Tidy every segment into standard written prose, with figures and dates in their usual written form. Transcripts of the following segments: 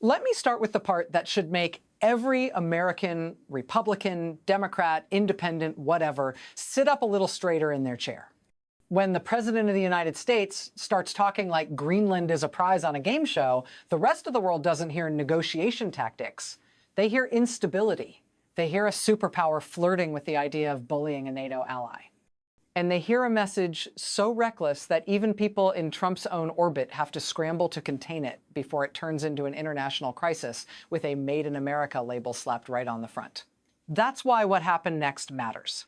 Let me start with the part that should make every American, Republican, Democrat, Independent, whatever, sit up a little straighter in their chair. When the President of the United States starts talking like Greenland is a prize on a game show, the rest of the world doesn't hear negotiation tactics. They hear instability. They hear a superpower flirting with the idea of bullying a NATO ally. And they hear a message so reckless that even people in Trump's own orbit have to scramble to contain it before it turns into an international crisis with a Made in America label slapped right on the front. That's why what happened next matters.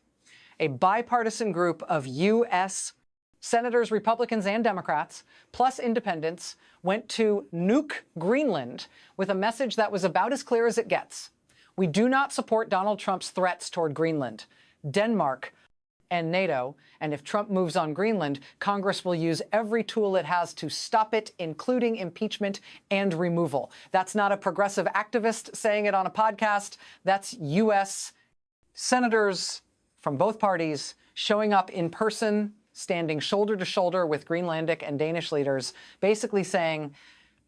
A bipartisan group of U.S. senators, Republicans and Democrats, plus independents, went to Nuuk, Greenland, with a message that was about as clear as it gets. We do not support Donald Trump's threats toward Greenland, Denmark, and NATO, and if Trump moves on Greenland, Congress will use every tool it has to stop it, including impeachment and removal. That's not a progressive activist saying it on a podcast. That's U.S. senators from both parties showing up in person, standing shoulder to shoulder with Greenlandic and Danish leaders, basically saying,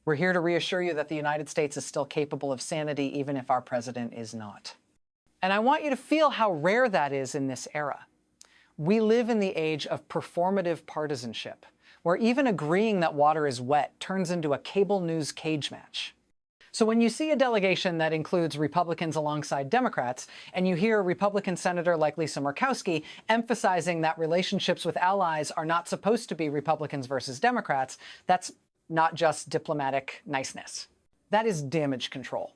we're here to reassure you that the United States is still capable of sanity, even if our president is not. And I want you to feel how rare that is in this era. We live in the age of performative partisanship, where even agreeing that water is wet turns into a cable news cage match. So when you see a delegation that includes Republicans alongside Democrats, and you hear a Republican senator like Lisa Murkowski emphasizing that relationships with allies are not supposed to be Republicans versus Democrats, that's not just diplomatic niceness. That is damage control.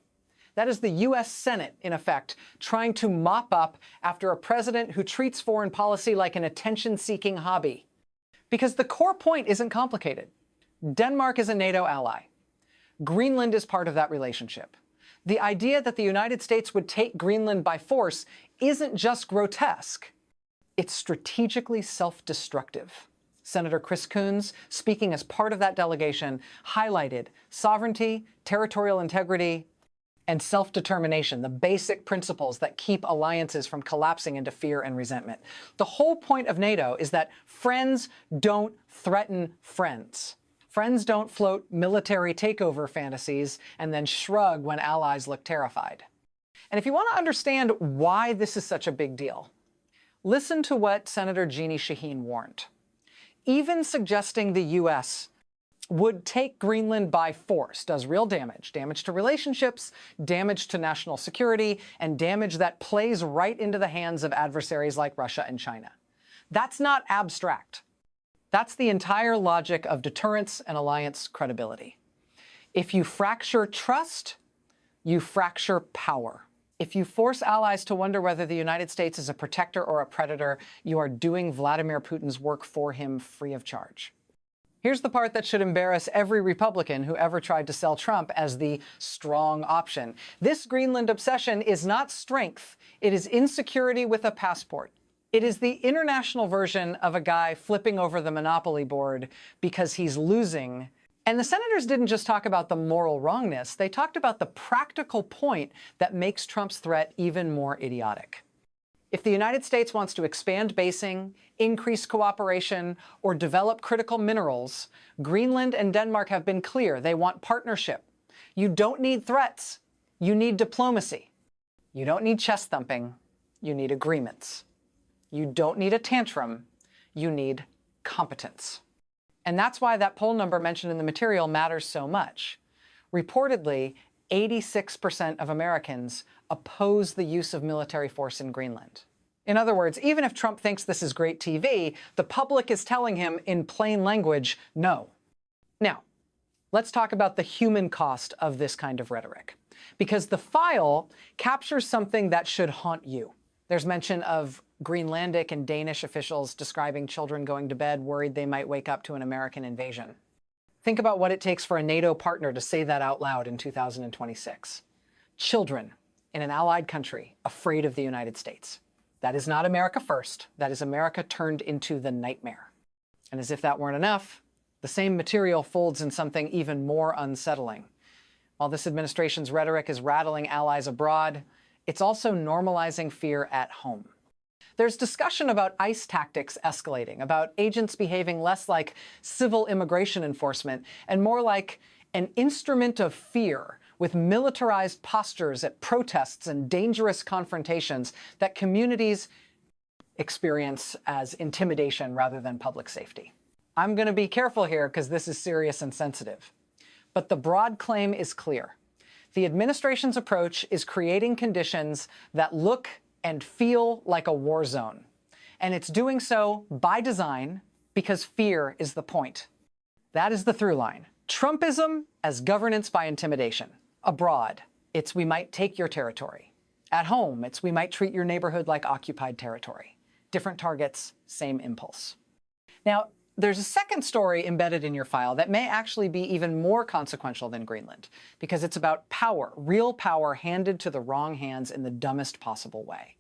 That is the U.S. Senate, in effect, trying to mop up after a president who treats foreign policy like an attention-seeking hobby. Because the core point isn't complicated. Denmark is a NATO ally. Greenland is part of that relationship. The idea that the United States would take Greenland by force isn't just grotesque. It's strategically self-destructive. Senator Chris Coons, speaking as part of that delegation, highlighted sovereignty, territorial integrity, and self-determination, the basic principles that keep alliances from collapsing into fear and resentment. The whole point of NATO is that friends don't threaten friends. Friends don't float military takeover fantasies and then shrug when allies look terrified. And if you want to understand why this is such a big deal, listen to what Senator Jeannie Shaheen warned. Even suggesting the U.S. would take Greenland by force does real damage. Damage to relationships, damage to national security, and damage that plays right into the hands of adversaries like Russia and China. That's not abstract. That's the entire logic of deterrence and alliance credibility. If you fracture trust, you fracture power. If you force allies to wonder whether the United States is a protector or a predator, you are doing Vladimir Putin's work for him free of charge. Here's the part that should embarrass every Republican who ever tried to sell Trump as the strong option. This Greenland obsession is not strength. It is insecurity with a passport. It is the international version of a guy flipping over the Monopoly board because he's losing. And the senators didn't just talk about the moral wrongness. They talked about the practical point that makes Trump's threat even more idiotic. If the United States wants to expand basing, increase cooperation, or develop critical minerals, Greenland and Denmark have been clear they want partnership. You don't need threats. You need diplomacy. You don't need chest thumping. You need agreements. You don't need a tantrum. You need competence. And that's why that poll number mentioned in the material matters so much. Reportedly, 86% of Americans oppose the use of military force in Greenland. In other words, even if Trump thinks this is great TV, the public is telling him in plain language, no. Now, let's talk about the human cost of this kind of rhetoric, because the file captures something that should haunt you. There's mention of Greenlandic and Danish officials describing children going to bed worried they might wake up to an American invasion. Think about what it takes for a NATO partner to say that out loud in 2026. Children in an allied country afraid of the United States. That is not America first. That is America turned into the nightmare. And as if that weren't enough, the same material folds in something even more unsettling. While this administration's rhetoric is rattling allies abroad, it's also normalizing fear at home. There's discussion about ICE tactics escalating, about agents behaving less like civil immigration enforcement and more like an instrument of fear, with militarized postures at protests and dangerous confrontations that communities experience as intimidation rather than public safety. I'm going to be careful here because this is serious and sensitive. But the broad claim is clear. The administration's approach is creating conditions that look and feel like a war zone. And it's doing so by design because fear is the point. That is the through line. Trumpism as governance by intimidation. Abroad, it's we might take your territory. At home, it's we might treat your neighborhood like occupied territory. Different targets, same impulse. Now, there's a second story embedded in your file that may actually be even more consequential than Greenland, because it's about power, real power handed to the wrong hands in the dumbest possible way.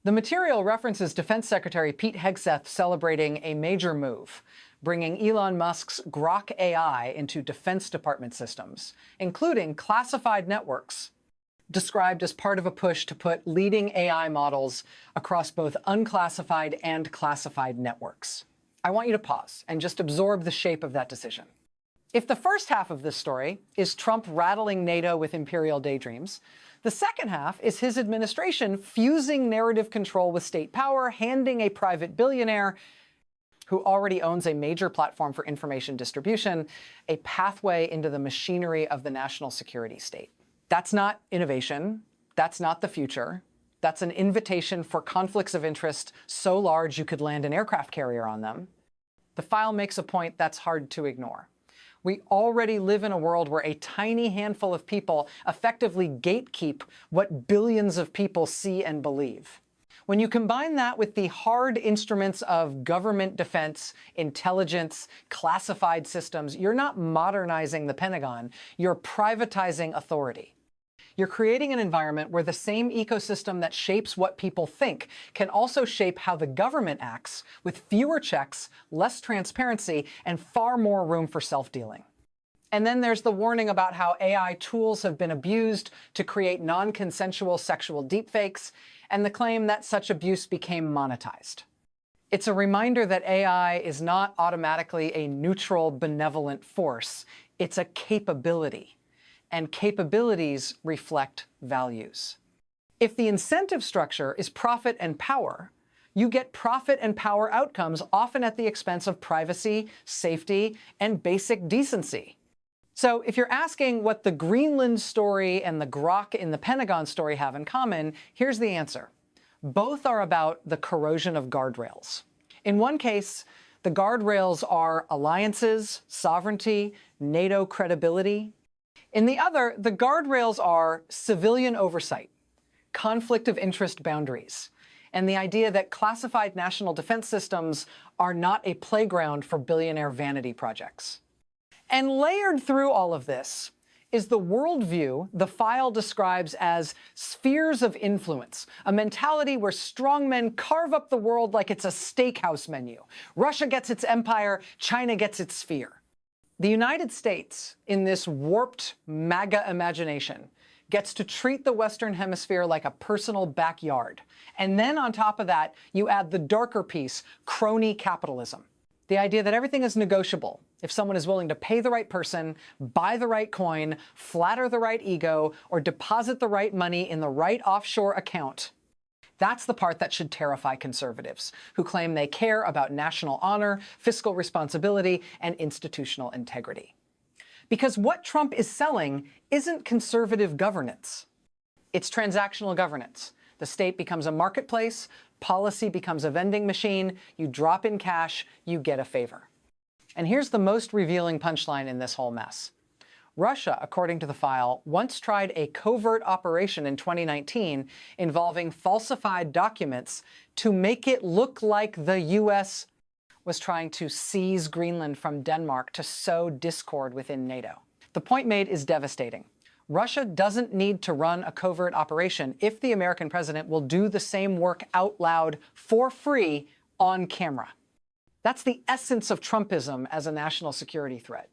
The material references Defense Secretary Pete Hegseth celebrating a major move, bringing Elon Musk's Grok AI into Defense Department systems, including classified networks, described as part of a push to put leading AI models across both unclassified and classified networks. I want you to pause and just absorb the shape of that decision. If the first half of this story is Trump rattling NATO with imperial daydreams, the second half is his administration fusing narrative control with state power, handing a private billionaire who already owns a major platform for information distribution a pathway into the machinery of the national security state. That's not innovation. That's not the future. That's an invitation for conflicts of interest so large you could land an aircraft carrier on them. The file makes a point that's hard to ignore. We already live in a world where a tiny handful of people effectively gatekeep what billions of people see and believe. When you combine that with the hard instruments of government defense, intelligence, classified systems, you're not modernizing the Pentagon, you're privatizing authority. You're creating an environment where the same ecosystem that shapes what people think can also shape how the government acts, with fewer checks, less transparency, and far more room for self-dealing. And then there's the warning about how AI tools have been abused to create non-consensual sexual deepfakes, and the claim that such abuse became monetized. It's a reminder that AI is not automatically a neutral, benevolent force. It's a capability. And capabilities reflect values. If the incentive structure is profit and power, you get profit and power outcomes often at the expense of privacy, safety, and basic decency. So if you're asking what the Greenland story and the Grok in the Pentagon story have in common, here's the answer. Both are about the corrosion of guardrails. In one case, the guardrails are alliances, sovereignty, NATO credibility. In the other, the guardrails are civilian oversight, conflict of interest boundaries, and the idea that classified national defense systems are not a playground for billionaire vanity projects. And layered through all of this is the worldview the file describes as spheres of influence, a mentality where strongmen carve up the world like it's a steakhouse menu. Russia gets its empire, China gets its sphere. The United States, in this warped MAGA imagination, gets to treat the Western Hemisphere like a personal backyard. And then on top of that, you add the darker piece, crony capitalism. The idea that everything is negotiable if someone is willing to pay the right person, buy the right coin, flatter the right ego, or deposit the right money in the right offshore account. That's the part that should terrify conservatives, who claim they care about national honor, fiscal responsibility, and institutional integrity. Because what Trump is selling isn't conservative governance. It's transactional governance. The state becomes a marketplace, policy becomes a vending machine, you drop in cash, you get a favor. And here's the most revealing punchline in this whole mess. Russia, according to the file, once tried a covert operation in 2019 involving falsified documents to make it look like the US was trying to seize Greenland from Denmark to sow discord within NATO. The point made is devastating. Russia doesn't need to run a covert operation if the American president will do the same work out loud for free on camera. That's the essence of Trumpism as a national security threat.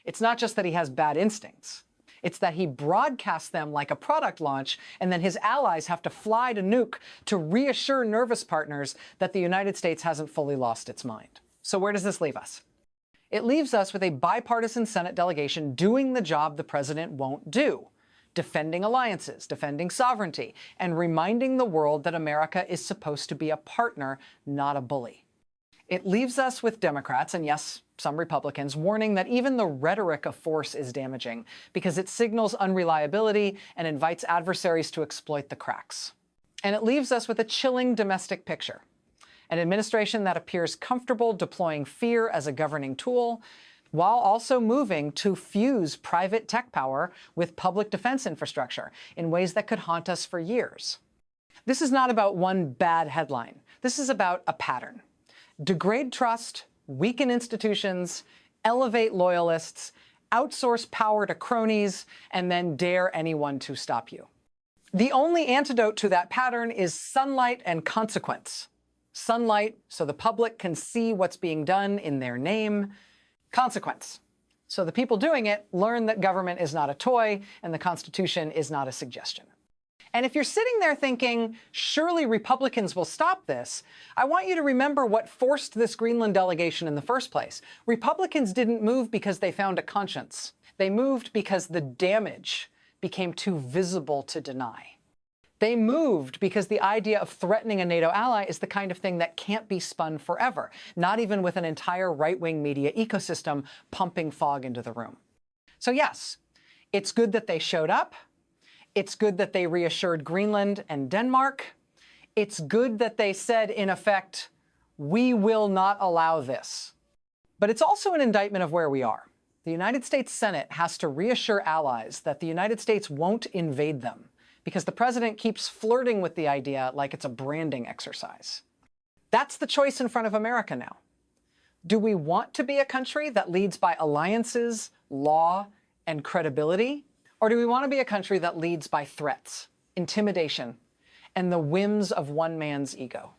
It's not just that he has bad instincts. It's that he broadcasts them like a product launch, and then his allies have to fly to Nuuk to reassure nervous partners that the United States hasn't fully lost its mind. So where does this leave us? It leaves us with a bipartisan Senate delegation doing the job the president won't do, defending alliances, defending sovereignty, and reminding the world that America is supposed to be a partner, not a bully. It leaves us with Democrats, and yes, some Republicans, warning that even the rhetoric of force is damaging because it signals unreliability and invites adversaries to exploit the cracks. And it leaves us with a chilling domestic picture. An administration that appears comfortable deploying fear as a governing tool, while also moving to fuse private tech power with public defense infrastructure in ways that could haunt us for years. This is not about one bad headline. This is about a pattern. Degrade trust, weaken institutions, elevate loyalists, outsource power to cronies, and then dare anyone to stop you. The only antidote to that pattern is sunlight and consequence. Sunlight, so the public can see what's being done in their name. Consequence, so the people doing it learn that government is not a toy and the Constitution is not a suggestion. And if you're sitting there thinking, surely Republicans will stop this, I want you to remember what forced this Greenland delegation in the first place. Republicans didn't move because they found a conscience. They moved because the damage became too visible to deny. They moved because the idea of threatening a NATO ally is the kind of thing that can't be spun forever, not even with an entire right-wing media ecosystem pumping fog into the room. So yes, it's good that they showed up. It's good that they reassured Greenland and Denmark. It's good that they said, in effect, we will not allow this. But it's also an indictment of where we are. The United States Senate has to reassure allies that the United States won't invade them, because the president keeps flirting with the idea like it's a branding exercise. That's the choice in front of America now. Do we want to be a country that leads by alliances, law, and credibility? Or do we want to be a country that leads by threats, intimidation, and the whims of one man's ego?